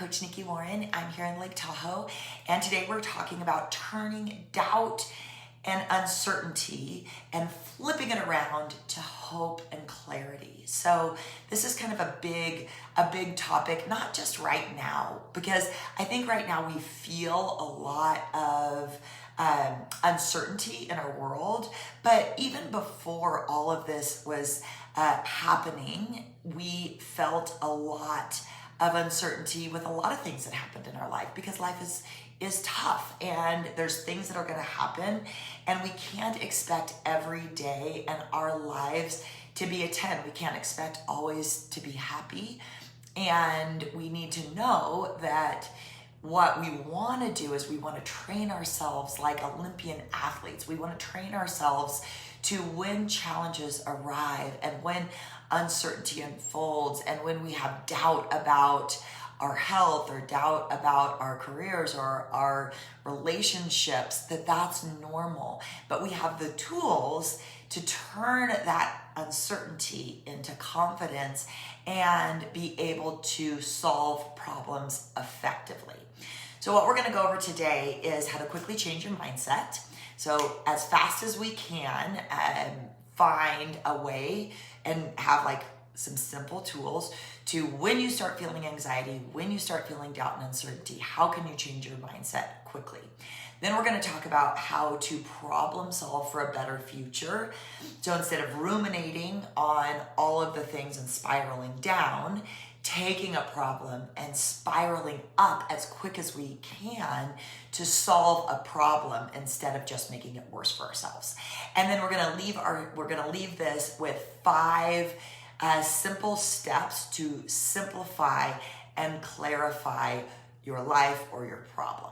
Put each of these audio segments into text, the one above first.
Coach Nikki Warren. I'm here in Lake Tahoe, and today we're talking about turning doubt and uncertainty and flipping it around to hope and clarity. So this is kind of a big topic, not just right now, because I think right now we feel a lot of uncertainty in our world, but even before all of this was happening, we felt a lot of uncertainty with a lot of things that happened in our life, because life is tough and there's things that are going to happen, and we can't expect every day in our lives to be a 10. We can't expect always to be happy, and we need to know that what we want to do is we want to train ourselves like Olympian athletes. We want to train ourselves to when challenges arrive and when uncertainty unfolds and when we have doubt about our health or doubt about our careers or our relationships, that's normal. But we have the tools to turn that uncertainty into confidence and be able to solve problems effectively. So what we're going to go over today is how to quickly change your mindset. So as fast as we can, find a way and have like some simple tools to when you start feeling anxiety, when you start feeling doubt and uncertainty, how can you change your mindset quickly? Then we're going to talk about how to problem solve for a better future. So instead of ruminating on all of the things and spiraling down, taking a problem and spiraling up as quick as we can to solve a problem instead of just making it worse for ourselves. And then we're going to leave this with 5 simple steps to simplify and clarify your life or your problem.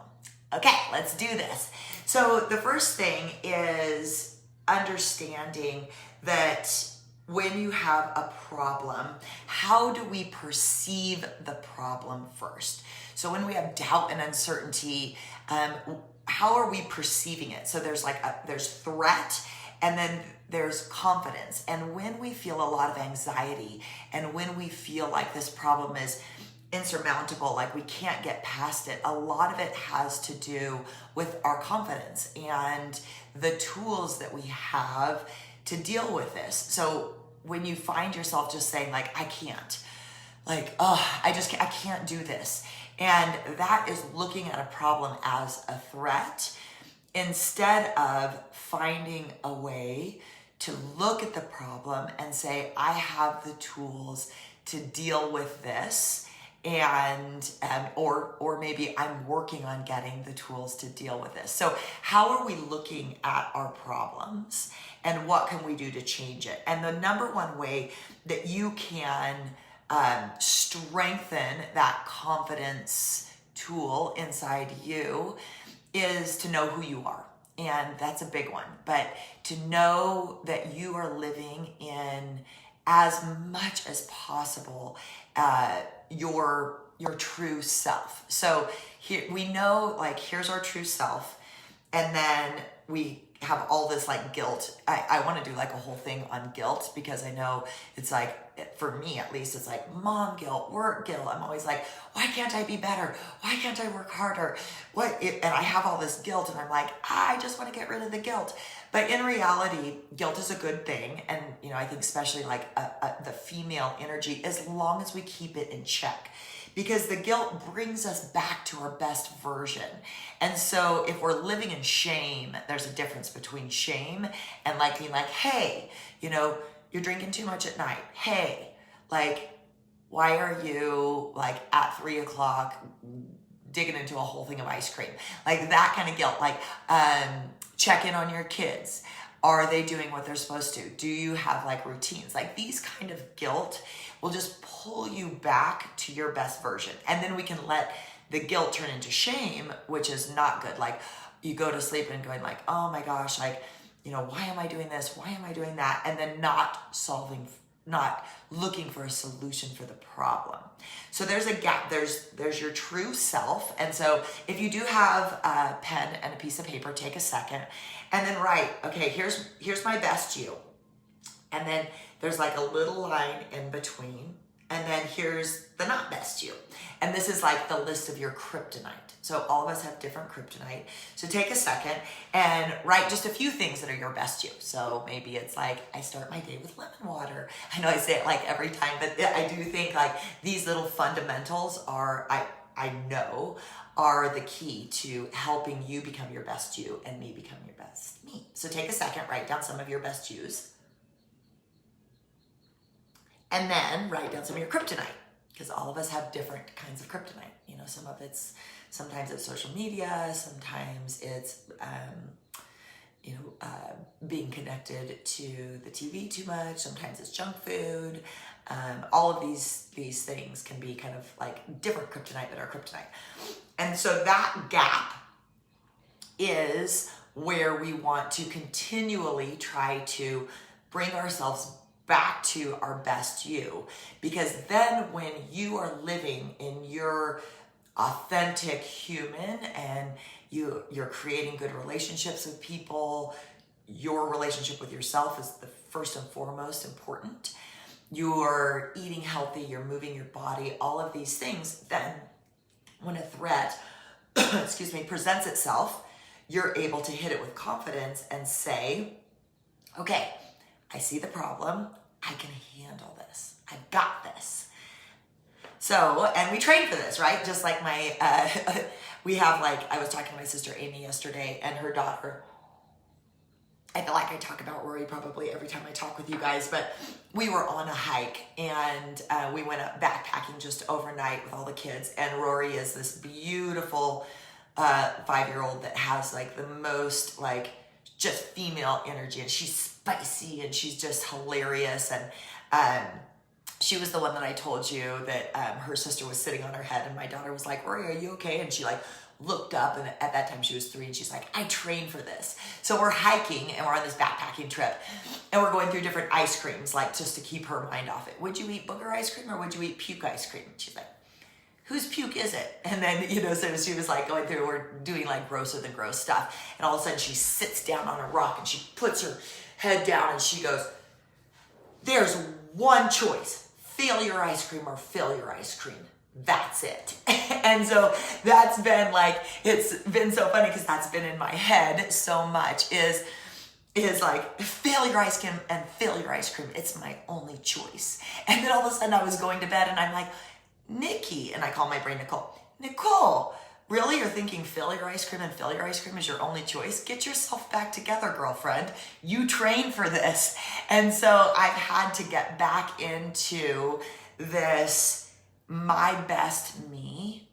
Okay, let's do this. So the first thing is understanding that when you have a problem, how do we perceive the problem first? So when we have doubt and uncertainty, how are we perceiving it? So there's threat, and then there's confidence. And when we feel a lot of anxiety, and when we feel like this problem is insurmountable, like we can't get past it, a lot of it has to do with our confidence and the tools that we have to deal with this. So when you find yourself just saying like, I can't, like, I can't do this. And that is looking at a problem as a threat instead of finding a way to look at the problem and say, I have the tools to deal with this. And or maybe I'm working on getting the tools to deal with this. So how are we looking at our problems and what can we do to change it? And the number one way that you can strengthen that confidence tool inside you is to know who you are. And that's a big one. But to know that you are living in as much as possible your true self. So here we know, like, here's our true self, and then we have all this like guilt. I want to do like a whole thing on guilt, because I know it's like, for me at least, it's like mom guilt, work guilt. I'm always like, why can't I be better? Why can't I work harder? And I have all this guilt, and I'm like, I just want to get rid of the guilt. But in reality, guilt is a good thing. And, I think especially like the female energy, as long as we keep it in check, because the guilt brings us back to our best version. And so if we're living in shame, there's a difference between shame and like being like, hey, you're drinking too much at night. Hey, like, why are you like at 3:00 digging into a whole thing of ice cream? Like that kind of guilt. Like, check in on your kids. Are they doing what they're supposed to? Do you have like routines? Like these kind of guilt will just pull you back to your best version. And then we can let the guilt turn into shame, which is not good. Like you go to sleep and going like, oh my gosh, like, why am I doing this? Why am I doing that? And then not looking for a solution for the problem. So there's a gap. There's your true self. And so if you do have a pen and a piece of paper, take a second and then write, okay, here's my best you. And then there's like a little line in between, And then here's the not best you. And this is like the list of your kryptonite. So all of us have different kryptonite. So take a second and write just a few things that are your best you. So maybe it's like, I start my day with lemon water. I know I say it like every time, but I do think like these little fundamentals are, I know, are the key to helping you become your best you and me become your best me. So take a second, write down some of your best yous. And then write down some of your kryptonite, because all of us have different kinds of kryptonite. You know, sometimes it's social media, sometimes it's, being connected to the TV too much, sometimes it's junk food. All of these things can be kind of like different kryptonite that are kryptonite. And so that gap is where we want to continually try to bring ourselves back to our best you, because then when you are living in your authentic human and you're creating good relationships with people, your relationship with yourself is the first and foremost important. You're eating healthy, you're moving your body, all of these things, then when a threat presents itself, you're able to hit it with confidence and say, okay, I see the problem. I can handle this. I've got this. So, and we train for this, right? Just like we have I was talking to my sister Amy yesterday and her daughter. I feel like I talk about Rory probably every time I talk with you guys, but we were on a hike and we went up backpacking just overnight with all the kids. And Rory is this beautiful 5-year-old that has the most just female energy, and she's spicy and she's just hilarious. And she was the one that I told you that her sister was sitting on her head, and my daughter was like, Rory, are you okay? And she looked up, and at that time she was 3, and she's like, I trained for this. So we're hiking and we're on this backpacking trip and we're going through different ice creams, just to keep her mind off it. Would you eat booger ice cream or would you eat puke ice cream? She's like, whose puke is it? And then, so she was going through, we're doing grosser than gross stuff. And all of a sudden she sits down on a rock and she puts her head down and she goes, there's one choice, fail your ice cream or fill your ice cream. That's it. And so that's been it's been so funny because that's been in my head so much is fail your ice cream and fill your ice cream. It's my only choice. And then all of a sudden I was going to bed and I'm like, Nikki, and I call my brain Nicole, really? You're thinking fill your ice cream and fill your ice cream is your only choice? Get yourself back together, girlfriend. You trained for this. And so I've had to get back into this my best me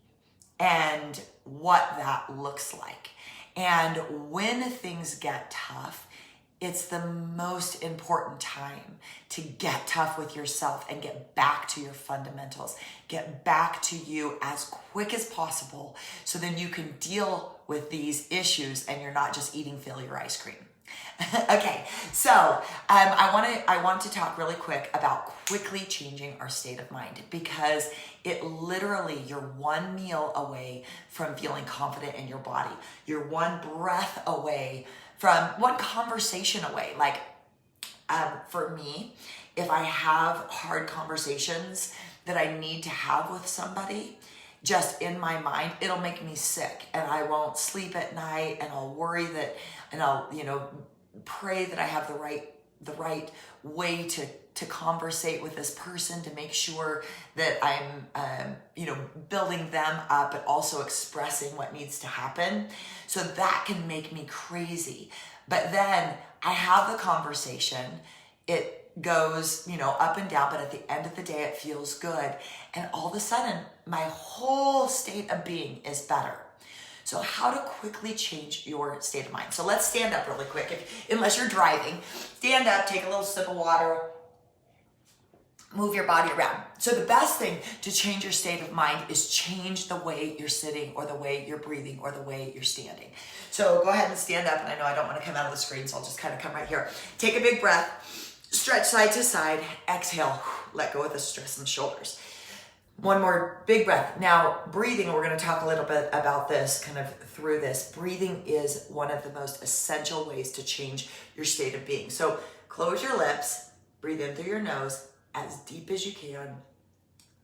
and what that looks like. And when things get tough, it's the most important time to get tough with yourself and get back to your fundamentals. Get back to you as quick as possible so then you can deal with these issues and you're not just eating failure ice cream. Okay, so I want to talk really quick about quickly changing our state of mind, because it literally, you're one meal away from feeling confident in your body. You're one breath away from one conversation away. For me, if I have hard conversations that I need to have with somebody, just in my mind, it'll make me sick and I won't sleep at night and I'll worry that, and I'll, pray that I have the right way to conversate with this person to make sure that I'm, building them up, but also expressing what needs to happen. So that can make me crazy. But then I have the conversation, it goes, up and down, but at the end of the day, it feels good. And all of a sudden, my whole state of being is better. So how to quickly change your state of mind. So let's stand up really quick. Unless you're driving, stand up, take a little sip of water, move your body around. So the best thing to change your state of mind is change the way you're sitting or the way you're breathing or the way you're standing. So go ahead and stand up, and I know I don't want to come out of the screen, so I'll just kind of come right here. Take a big breath, stretch side to side, exhale, let go of the stress in the shoulders. One more big breath. Now, breathing, we're going to talk a little bit about this kind of through this. Breathing is one of the most essential ways to change your state of being. So close your lips, breathe in through your nose as deep as you can,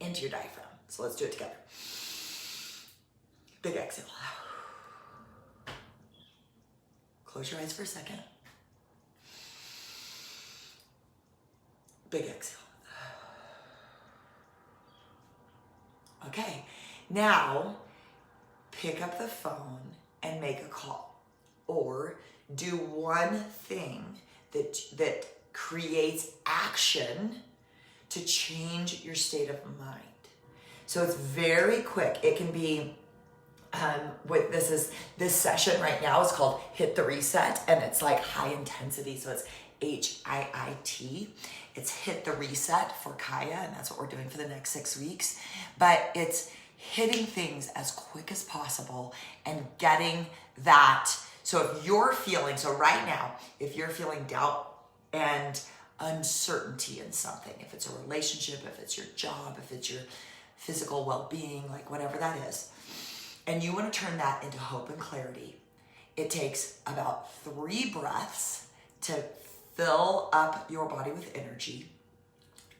into your diaphragm. So let's do it together. Big exhale. Close your eyes for a second. Big exhale. Okay, now pick up the phone and make a call, or do one thing that creates action to change your state of mind. So it's very quick. It can be this session right now is called Hit the Reset, and it's like high intensity, so it's HIIT. It's Hit the Reset for Kaya, and that's what we're doing for the next 6 weeks. But it's hitting things as quick as possible and getting that. So if you're feeling, so right now, if you're feeling doubt and uncertainty in something, if it's a relationship, if it's your job, if it's your physical well-being, like whatever that is, and you want to turn that into hope and clarity, it takes about 3 breaths to fill up your body with energy,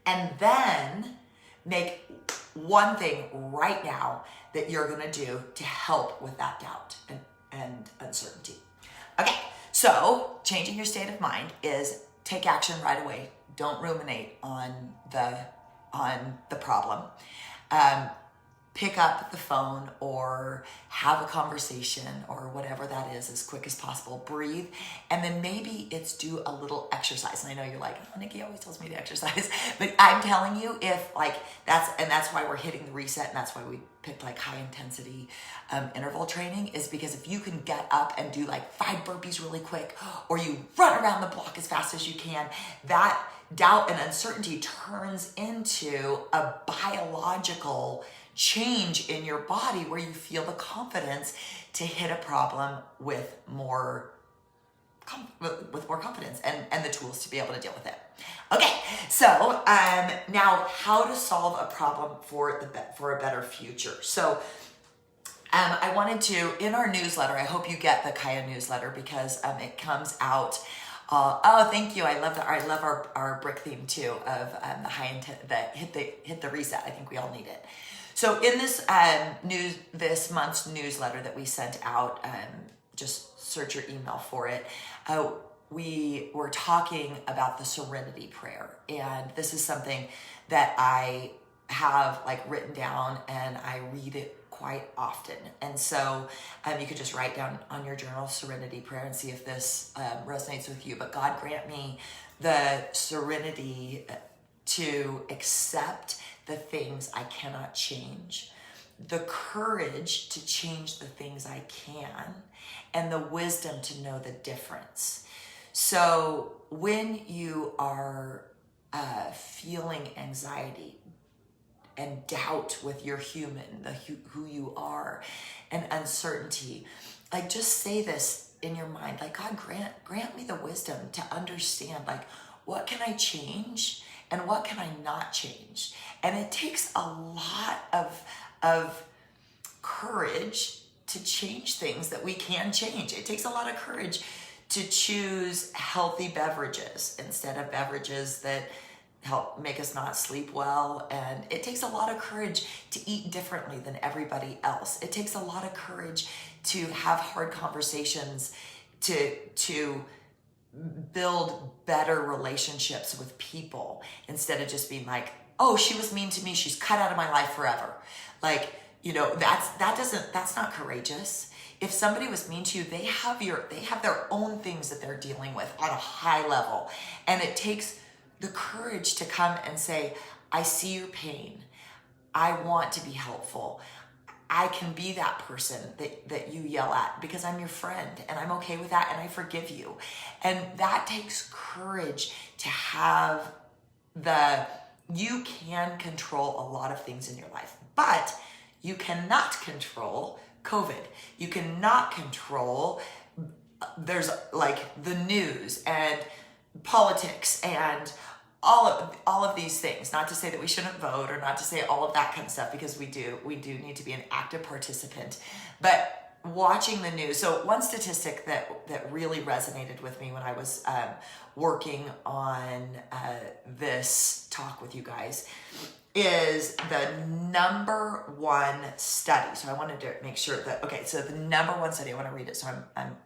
and then make one thing right now that you're going to do to help with that doubt and uncertainty. Okay, so changing your state of mind is take action right away. Don't ruminate on the problem. Pick up the phone or have a conversation or whatever that is as quick as possible. Breathe. And then maybe it's do a little exercise. And I know you're like, oh, Nikki always tells me to exercise. But I'm telling you, if like that's why we're hitting the reset, and that's why we picked like high intensity interval training, is because if you can get up and do like 5 burpees really quick, or you run around the block as fast as you can, that doubt and uncertainty turns into a biological change in your body where you feel the confidence to hit a problem with more confidence and the tools to be able to deal with it. Okay, so now how to solve a problem for a better future. So I wanted to, in our newsletter, I hope you get the Kaya newsletter because it comes out. Oh, thank you. I love our brick theme too of the high intent, that hit the reset. I think we all need it. So in this month's newsletter that we sent out, just search your email for it. We were talking about the serenity prayer, and this is something that I have like written down, and I read it quite often. And so you could just write down on your journal serenity prayer and see if this resonates with you. But God grant me the serenity to accept the things I cannot change, the courage to change the things I can, and the wisdom to know the difference. So when you are feeling anxiety and doubt with your human, who you are, and uncertainty, like just say this in your mind, like, God, grant me the wisdom to understand, like, what can I change and what can I not change? And it takes a lot of courage to change things that we can change. It takes a lot of courage to choose healthy beverages instead of beverages that help make us not sleep well. And it takes a lot of courage to eat differently than everybody else. It takes a lot of courage to have hard conversations, to build better relationships with people instead of just being like, oh, she was mean to me, she's cut out of my life forever. Like, you know, that's not courageous. If somebody was mean to you, they have their own things that they're dealing with on a high level. And it takes the courage to come and say, I see your pain. I want to be helpful. I can be that person that you yell at because I'm your friend and I'm okay with that and I forgive you. And that takes courage to have you can control a lot of things in your life, but you cannot control COVID. You cannot control, there's like the news and politics and all of these things. Not to say that we shouldn't vote or not to say all of that kind of stuff, because we do need to be an active participant. But watching the news, so one statistic that really resonated with me when I was working on this talk with you guys is the number one study. So I wanted to make sure that, okay, so the number one study, I want to read it so I'm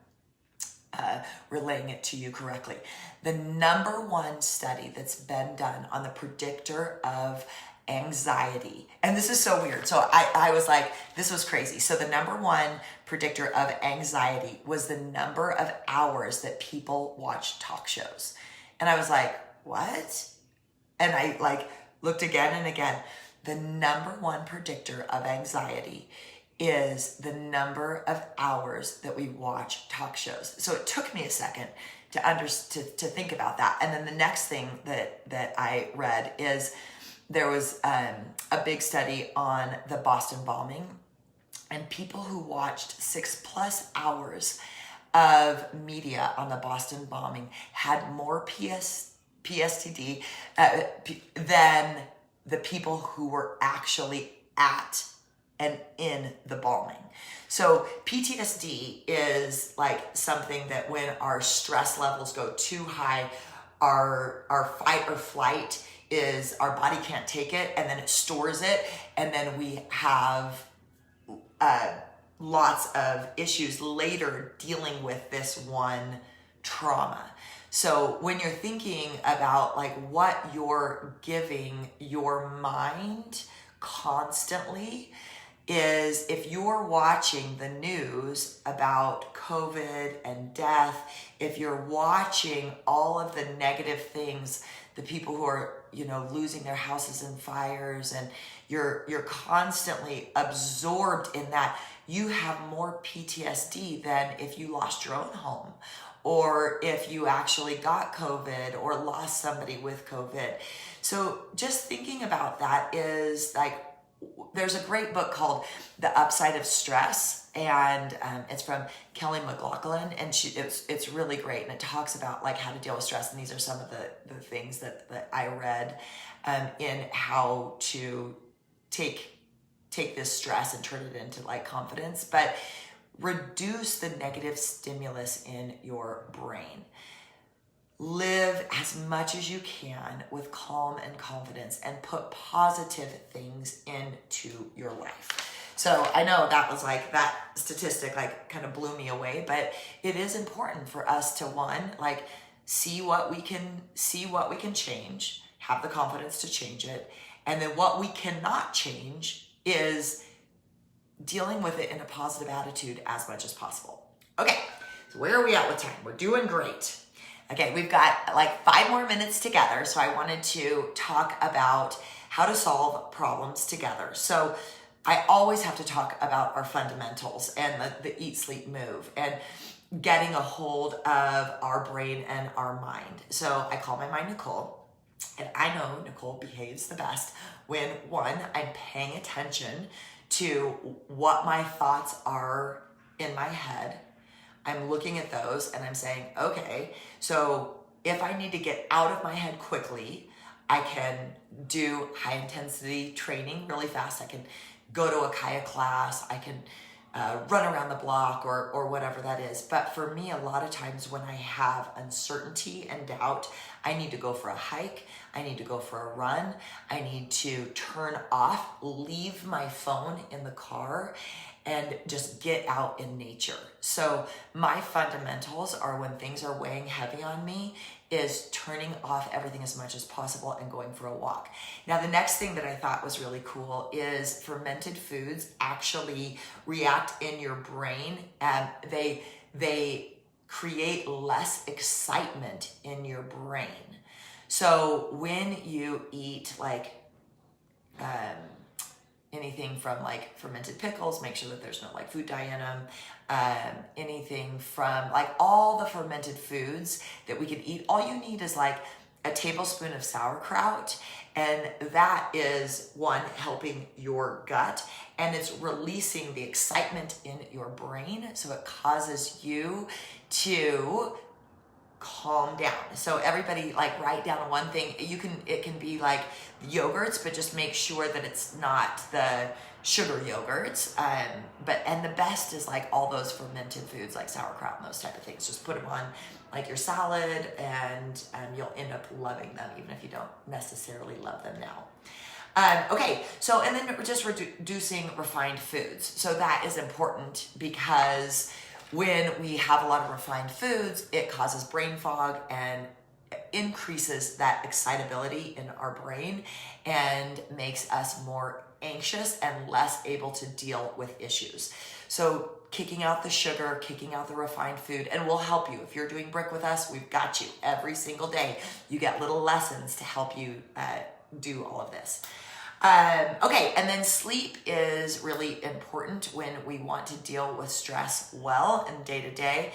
relaying it to you correctly. The number one study that's been done on the predictor of anxiety. And this is so weird. So I was like, this was crazy. So the number one predictor of anxiety was the number of hours that people watch talk shows. And I was like, what? And I like looked again and again. The number one predictor of anxiety is the number of hours that we watch talk shows. So it took me a second to think about that. And then the next thing that I read is there was a big study on the Boston bombing, and people who watched 6+ hours of media on the Boston bombing had more PTSD than the people who were actually at and in the bombing. So PTSD is like something that when our stress levels go too high, our fight or flight is our body can't take it, and then it stores it, and then we have lots of issues later dealing with this one trauma. So when you're thinking about like what you're giving your mind constantly, is if you're watching the news about COVID and death, if you're watching all of the negative things, the people who are, losing their houses in fires, and you're constantly absorbed in that, you have more PTSD than if you lost your own home, or if you actually got COVID or lost somebody with COVID. So just thinking about that is like, there's a great book called The Upside of Stress, and it's from Kelly McLaughlin, and it's really great, and it talks about like how to deal with stress, and these are some of the things that I read in how to take this stress and turn it into like confidence, but reduce the negative stimulus in your brain. Live as much as you can with calm and confidence, and put positive things into your life. So I know that was like, that statistic like kind of blew me away, but it is important for us to like see what we can change, have the confidence to change it. And then what we cannot change is dealing with it in a positive attitude as much as possible. Okay, so where are we at with time? We're doing great. Okay, we've got like 5 more minutes together, so I wanted to talk about how to solve problems together. So I always have to talk about our fundamentals and the eat, sleep, move, and getting a hold of our brain and our mind. So I call my mind Nicole, and I know Nicole behaves the best when, one, I'm paying attention to what my thoughts are in my head. I'm looking at those and I'm saying, okay, so if I need to get out of my head quickly, I can do high intensity training really fast. I can go to a kayak class. I can run around the block or whatever that is. But for me, a lot of times when I have uncertainty and doubt, I need to go for a hike. I need to go for a run. I need to turn off, leave my phone in the car, and just get out in nature. So my fundamentals are, when things are weighing heavy on me, is turning off everything as much as possible and going for a walk. Now, the next thing that I thought was really cool is fermented foods actually react in your brain, and they create less excitement in your brain. So when you eat like anything from like fermented pickles, make sure that there's no like food dye in them. Anything from like all the fermented foods that we can eat, all you need is like a tablespoon of sauerkraut, and that is one, helping your gut, and it's releasing the excitement in your brain, so it causes you to calm down. So everybody like write down one thing. It can be like yogurts, but just make sure that it's not the sugar yogurts. And the best is like all those fermented foods like sauerkraut and those type of things. Just put them on like your salad, and you'll end up loving them, even if you don't necessarily love them now. Okay, so and then we're just reducing refined foods. So that is important because when we have a lot of refined foods, it causes brain fog and increases that excitability in our brain and makes us more anxious and less able to deal with issues. So kicking out the sugar, kicking out the refined food, and we'll help you. If you're doing Brick with us, we've got you every single day. You get little lessons to help you do all of this. Okay, and then sleep is really important when we want to deal with stress well and day to day,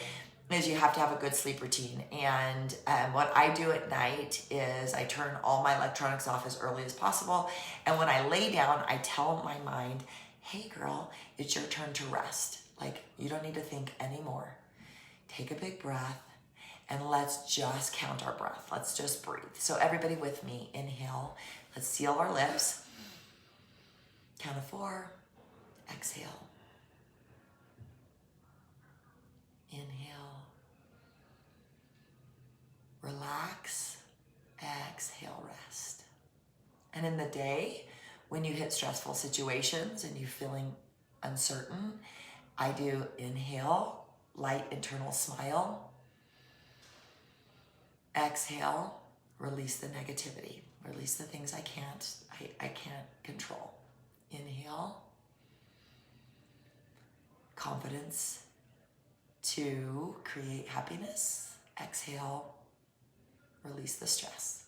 is you have to have a good sleep routine. And what I do at night is I turn all my electronics off as early as possible. And when I lay down, I tell my mind, hey girl, it's your turn to rest. Like, you don't need to think anymore. Take a big breath and let's just count our breath. Let's just breathe. So everybody with me, inhale. Let's seal our lips. Count of 4, exhale. Inhale. Relax, exhale, rest. And in the day, when you hit stressful situations and you're feeling uncertain, I do inhale, light internal smile. Exhale, release the negativity, release the things I can't control. Inhale, confidence to create happiness. Exhale, release the stress.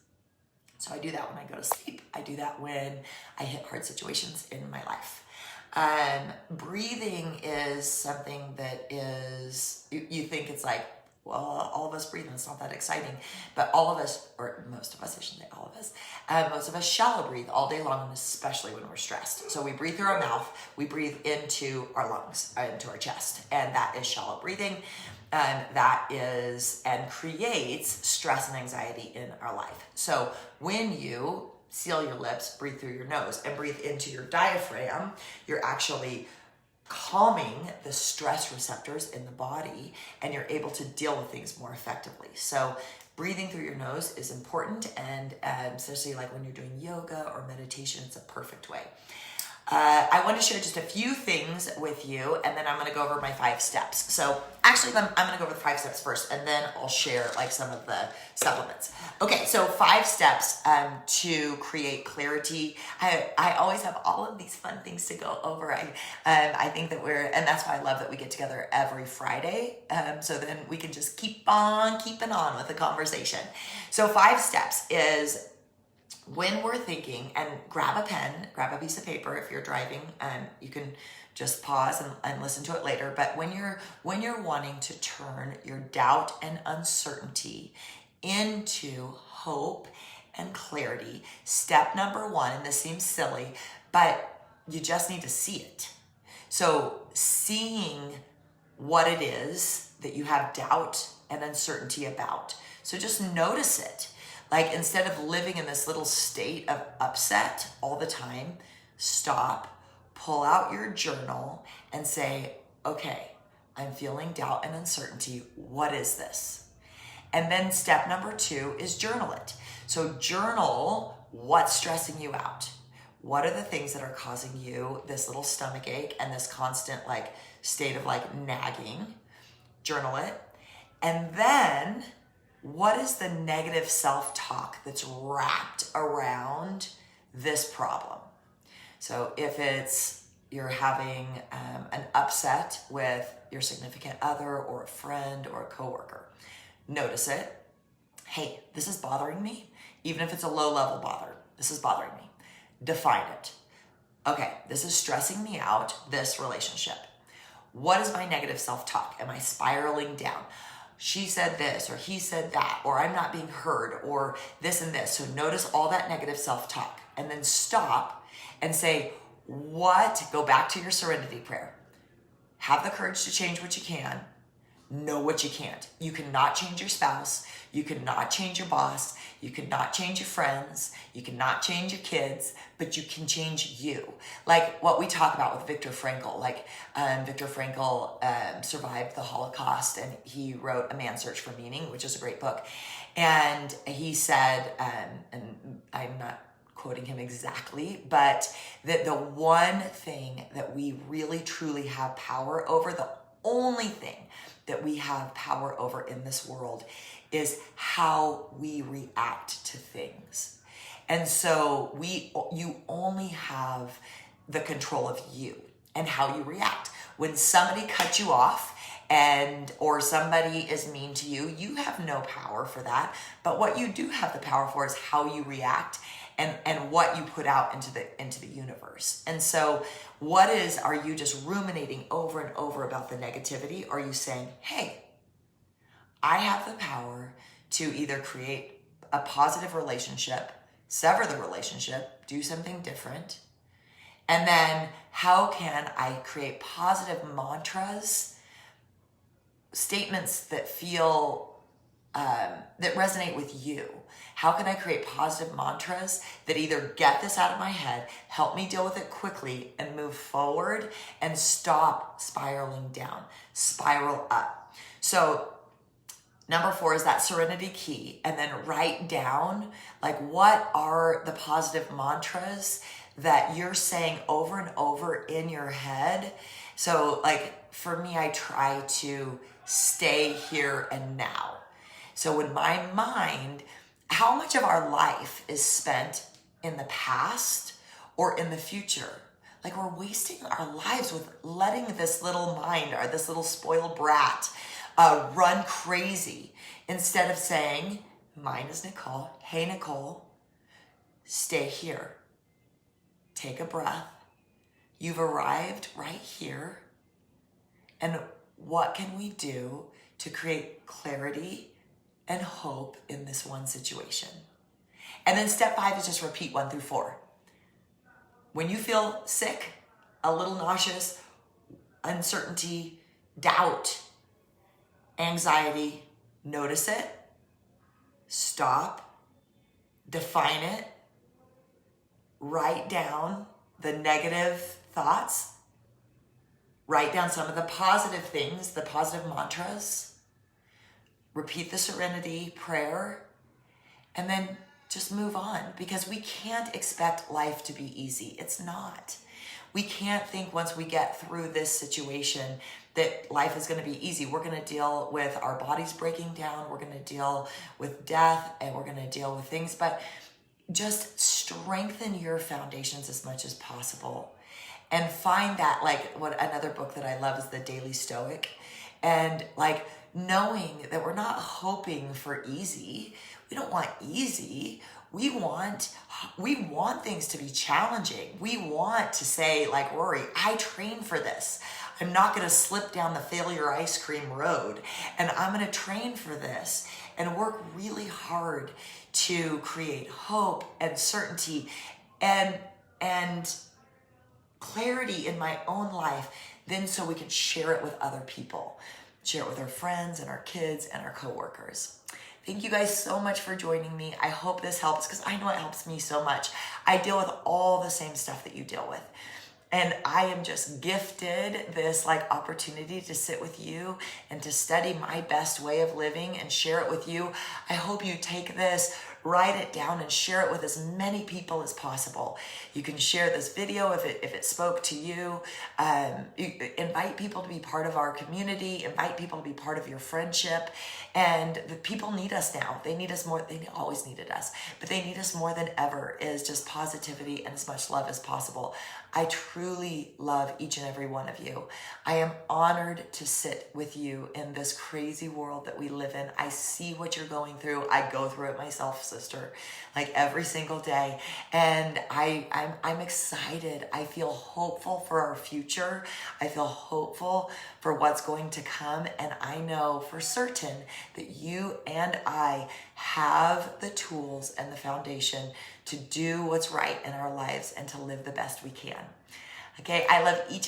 So I do that when I go to sleep. I do that when I hit hard situations in my life. Breathing is something that is, you think it's like, well, all of us breathe and it's not that exciting, but all of us, or most of us, I shouldn't say all of us, most of us shallow breathe all day long, and especially when we're stressed. So we breathe through our mouth, we breathe into our lungs, into our chest, and that is shallow breathing. That is, and creates stress and anxiety in our life. So when you seal your lips, breathe through your nose, and breathe into your diaphragm, you're actually calming the stress receptors in the body, and you're able to deal with things more effectively. So breathing through your nose is important, and especially like when you're doing yoga or meditation, it's a perfect way. I want to share just a few things with you, and then I'm going to go over my 5 steps. So actually, I'm going to go over the 5 steps first, and then I'll share like some of the supplements. Okay, so 5 steps to create clarity. I always have all of these fun things to go over. I think that and that's why I love that we get together every Friday, so then we can just keep on keeping on with the conversation. So 5 steps is, when we're thinking, and grab a pen, grab a piece of paper if you're driving, and you can just pause and listen to it later. But when you're wanting to turn your doubt and uncertainty into hope and clarity, step number 1, and this seems silly, but you just need to see it. So seeing what it is that you have doubt and uncertainty about. So just notice it. Like, instead of living in this little state of upset all the time, stop, pull out your journal and say, okay, I'm feeling doubt and uncertainty. What is this? And then step number 2 is journal it. So journal what's stressing you out. What are the things that are causing you this little stomach ache and this constant like state of like nagging? Journal it. And then, what is the negative self-talk that's wrapped around this problem? So if it's you're having an upset with your significant other or a friend or a coworker, notice it. Hey, this is bothering me. Even if it's a low-level bother, this is bothering me. Define it. Okay, this is stressing me out, this relationship. What is my negative self-talk? Am I spiraling down? She said this, or he said that, or I'm not being heard, or this and this. So notice all that negative self-talk, and then stop and say, go back to your serenity prayer. Have the courage to change what you can. Know what you can't. You cannot change your spouse. You cannot change your boss. You cannot change your friends. You cannot change your kids, but you can change you. Like what we talk about with Viktor Frankl. Like Viktor Frankl survived the Holocaust, and he wrote A Man's Search for Meaning, which is a great book. And he said, and I'm not quoting him exactly, but that the one thing that we really truly have power over, the only thing that we have power over in this world, is how we react to things. And so you only have the control of you and how you react. When somebody cuts you off or somebody is mean to you, you have no power for that. But what you do have the power for is how you react and what you put out into the universe. And so are you just ruminating over and over about the negativity? Or are you saying, hey, I have the power to either create a positive relationship, sever the relationship, do something different, and then how can I create positive mantras, statements that feel, that resonate with you? How can I create positive mantras that either get this out of my head, help me deal with it quickly and move forward and stop spiraling down, spiral up? So number 4 is that serenity key, and then write down like what are the positive mantras that you're saying over and over in your head. So like for me, I try to stay here and now. So in my mind, how much of our life is spent in the past or in the future? Like we're wasting our lives with letting this little mind or this little spoiled brat run crazy instead of saying, mine is Nicole. Hey, Nicole, stay here. Take a breath. You've arrived right here. And what can we do to create clarity and hope in this one situation? And then step 5 is just repeat 1 through 4. When you feel sick, a little nauseous, uncertainty, doubt, anxiety, notice it, stop, define it, write down the negative thoughts, write down some of the positive things, the positive mantras, repeat the serenity prayer, and then just move on, because we can't expect life to be easy. It's not. We can't think once we get through this situation that life is going to be easy. We're going to deal with our bodies breaking down. We're going to deal with death, and we're going to deal with things, but just strengthen your foundations as much as possible. And find that, like, what another book that I love is The Daily Stoic. And like knowing that we're not hoping for easy. We don't want easy. We want things to be challenging. We want to say, like Rory, I train for this. I'm not going to slip down the failure ice cream road, and I'm going to train for this and work really hard to create hope and certainty and clarity in my own life, then so we can share it with other people, share it with our friends and our kids and our coworkers. Thank you guys so much for joining me. I hope this helps, because I know it helps me so much. I deal with all the same stuff that you deal with. And I am just gifted this like opportunity to sit with you and to study my best way of living and share it with you. I hope you take this, write it down, and share it with as many people as possible. You can share this video if it spoke to you. Invite people to be part of our community. Invite people to be part of your friendship. And the people need us now. They need us more. They always needed us, but they need us more than ever. Is just positivity and as much love as possible. I truly love each and every one of you. I am honored to sit with you in this crazy world that we live in. I see what you're going through. I go through it myself, sister, like every single day. And I'm excited. I feel hopeful for our future. I feel hopeful for what's going to come. And I know for certain that you and I have the tools and the foundation to do what's right in our lives and to live the best we can. Okay, I love each